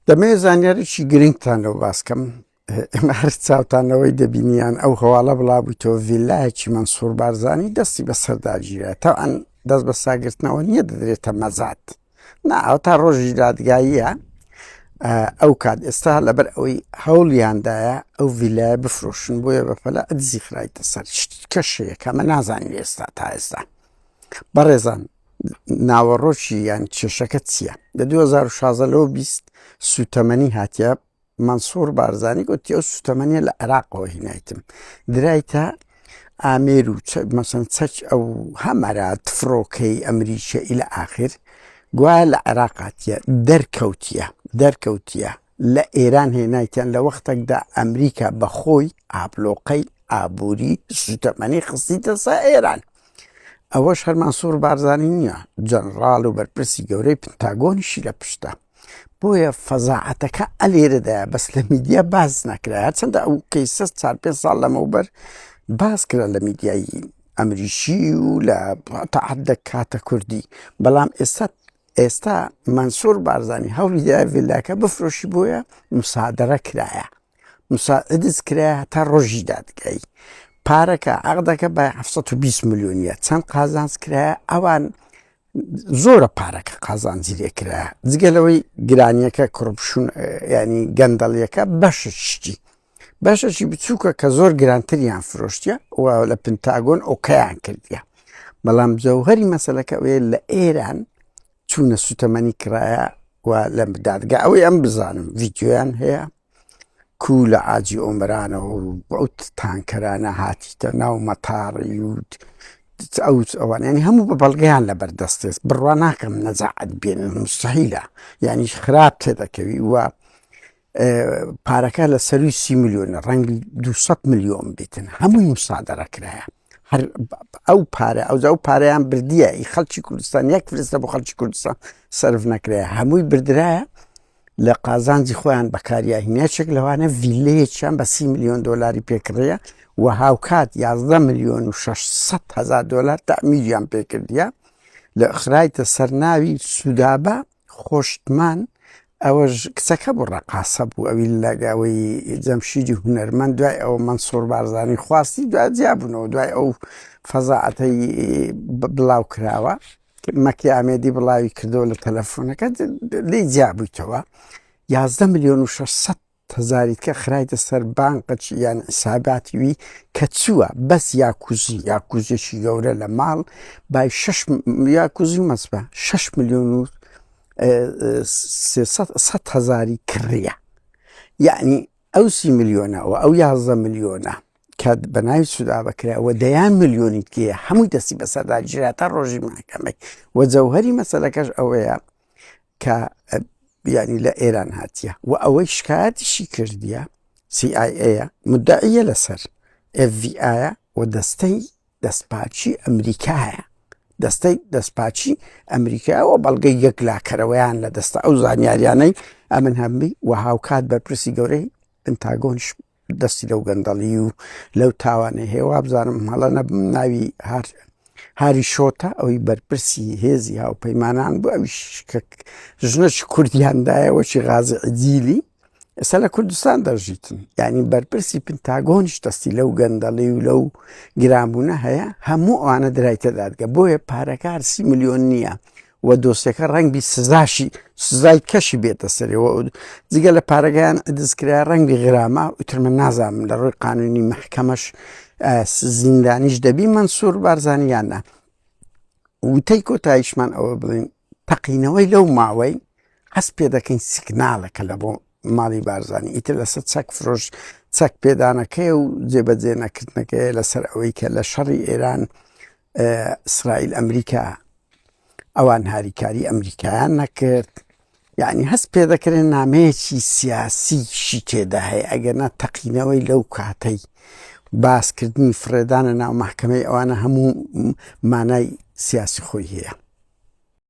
دەمەوێت زانیاریی گرنگتانەوە باسکەم. ئێمە هەر چاوتانەوەی دەبینیان ئەو هەواڵە بڵاوبوویتەوە ڤیلایەکی مەنسوور بارزانی دەستی بە سەرداگیرە تاوان دەست بە ساگرتنەوە نییە دەدرێتە مەزات ناو تا ڕۆژی دادگاییە ئەو کات ئێستا لەبەر ئەوەی هەوڵیاندایە ئەو ڤیلایە بفرۆشن بۆیە بەپەلا ئەدزی خرایتە سەر کەشەیە کەمە نازانین ئێستا تا ئێستا بەڕێزان ناوەڕۆکی یان کێشەکە چییە؟ لە 2016 20 سوتەمەنی هاتیە مەنسوور بارزانی گوتی ئەو سوتەمەنیە لە عێراقەوە هینایتم درایتە ئامێر و مەسەن چەک ئەو هەمەرات فڕۆکەی ئەمریکایی لە ئاخر گوایە لە عێراقاتیە دەرکەوتیە لە ئێران هێنایتیان لە وەختێکدا ئەمریکا بەخۆی ئابلۆقەی ئابووری سوتەمەنی خستیتە سەر ئێران ئەوەش هەر مەنسوور بارزانی نییە جەنڕاڵ و بەرپرسی گەورەی پنتاگۆنیشی لە پشتە بۆیە فەزاعەتەکە ئەلێرەدایە بەس لە میدیا باز نەکرا چەندە ئەو کەیسە 4-5 ساڵ لەمەوبەر باز کرا لە میدیایی ئەمریشی و لە تەعەدە کاتە کوردی بەڵام ئێستا مەنسوور بارزانی هەوڵیدایە ڤیلاکە بفرۆشی بۆیە مسادرە کرایە دز کرایە تا ڕۆژی دادگایی پارەکە عەقدەکە بە 720 ملیۆنیە چەند قازانج کرایە ئەوان زۆرە پارەکە قازانجی لێ کرایە جگەلەوەی گرانیەکە کوڕپشون ینی گەندەڵیەکە بەشەشی بچووکە کە زۆر گرانتریان فرۆشتیە و لە پنتاگۆن ئۆکەیان کردیە بەڵام جەوهەری مەسەلەکە ئەوەیە لە ئێران چوونە سوتەمەنی کرایە و لە دادگا ئەوەی ئەم بزانم ڤیدیۆیان هەیە کو لە ئاجی ئۆمرانەوە ئەو تانکەرانە هاتیتە ناو مەتاڕی و ئەوانیانی هەموو بە بەڵگەیان لە بەردەستێت بڕوا ناکەم نەجاعەت بێنن مستەحیلە یعنی خراپ تێدەکەوی وە پارەکە لە سەروی 30 ملیۆنە ڕەنگی 200 ملیۆن بێتن هەمووی مسادرە کرایە ئەو پارەیان بردیە ئی خەڵکی کوردستان یەک فرستە بۆ خەڵکی کوردستان سەرف نەکرایە هەمووی بردرایە لە قازانجی خۆیان بەکاریا هینێچێک لەوانە ڤیلەیەکیان بە 30 ملیۆن دۆلاری پێکڕەیە و هاوکات 11 ملیۆن و 600 هەزار دۆلار تەعمیریان پێکردیە لە خرایتە سەرناوی سودابە خۆشتمان ئەوەش کچەکە بۆ ڕەقاسە بوو ئەوی لەگاوەی جەمشیدی هونەرمەند دوای ئەوە مەنسوور بارزانی خواستی دوای جیابوونەوە دوای ئەو فەزاعەتەی بڵاو کراوە مەکی ئامێدی بڵاوی کردەوە لە تەلەفۆنەکە لێی جیابوویتەوە 11 ملیۆن و 600 هەزاریت کە خرایتە سەر بانقەچ یان حساباتیوی کە چووە بەس یاکوزیێکی گەورە لە ماڵ بای یاکوزی و مەسبە 6 ملیۆن و 100 هەزاری کڕیە یعنی ئەو 30 ملیۆنە و ئەو 11 ملیۆنە کە بە ناوی سودا بکرایەوە دەیان ملیۆنی تکەیە هەمووی دەستی بەسەرداگیرا تا ڕۆژی محکەمەی و جەوهەری مەسەلەکەش ئەوەیە کە یعنی لە ئێران هاتیە و ئەوەی شکایەتیشی کردیە CIA مدعیە لەسەر FBI و دەستەی دەستپاچی ئەمریکایە دەستەی دەستپاچی ئەمریکایەوە بەڵگەی یەک لاکەرەوەیان لە دەستە ئەو زانیاریانەی ئەمن هەمبی و هاوکات بەرپرسی گەورەی پنتاگۆنش دەستی لەو گەندەڵی و لەو تاوانەی هێوا بزانم هەڵە نەبم ناوی هاری شۆتە ئەوی بەرپرسی هێزی هاوپەیمانان بوو ئەویش کە ژنەی کوردیاندایەوەکی غازی عجیلی ئێستا لە کوردستان دەژیتن یعنی بەرپرسی پنتاگۆنش دەستی لەو گەندەڵی و لەو گرانبوونە هەیە هەموو ئەوانە درایتە دادگا بۆیە پارەکار 30 ملیۆن نییە و دۆسیەکە ڕەنگی سزای کەشی بێتە سەرەوە جگە لە پارەگەیان دەستکرا ڕەنگی غرامە وترمە نازانم لە ڕۆی قانونی محکەمەش زیندانیش دەبی مەنسوور بارزانیانە وتەی کۆتاییشمان ئەوە بڵین تەقینەوەی لەو ماوەی هەست پێ دەکەین سیگناڵەکە لە بۆ ماڵی بارزانی ئیتر لەسەر چەک فرۆش چەک پێدانەکەی و جێبەجێ نەکردنەکەی لەسەر ئەوەی کە لە شەڕی ئێران ئیسرائیل ئەمریکا ئەوان هاریکاری ئەمریکایان نەکرد یعنی هەست پێ دەکرێن نامەیەکی سیاسیشی تێدا هەیە ئەگەرنا تەقینەوەی لەو کاتەی باسکردنی فرێدانە ناو محکەمەی ئەوانە هەموو مانای سیاسی خۆی هەیە.